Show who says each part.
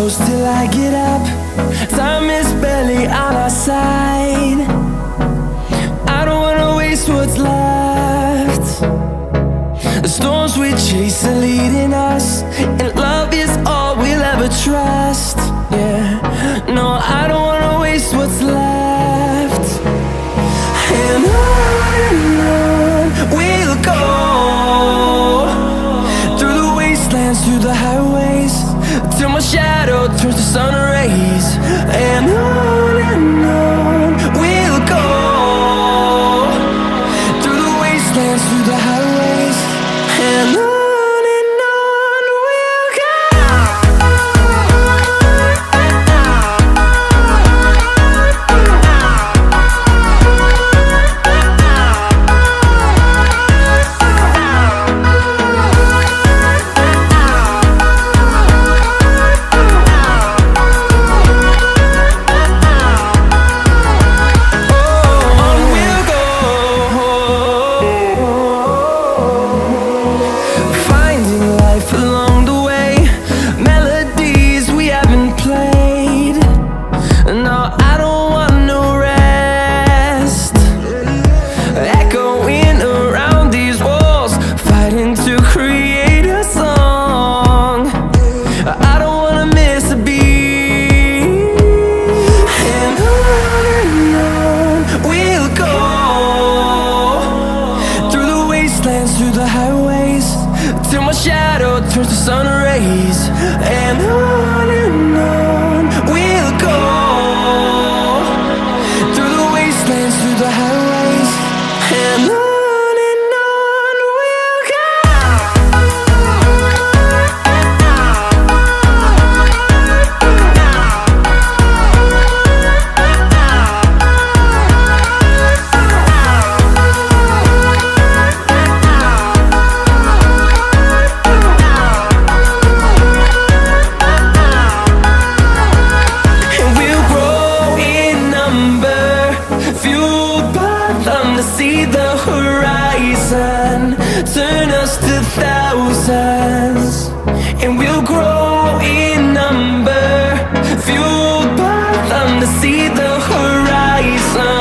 Speaker 1: close till I get up. Time is barely on our side. I don't wanna waste what's left. The storms we chase are leading us, and love is all we'll ever trust. Yeah, no, I don't wanna waste what's left. And on we'll go, through the wastelands, through the highways, till my shadow turns to sun rays. And on we'll go, through the wastelands, through the highways, and on we'll go. Through the highways, till my shadow turns to sun rays. And on we'll go, through the wastelands, through the highways, and on we'll go. See the horizon turn us to thousands, and we'll grow in number, fueled by them to see the horizon.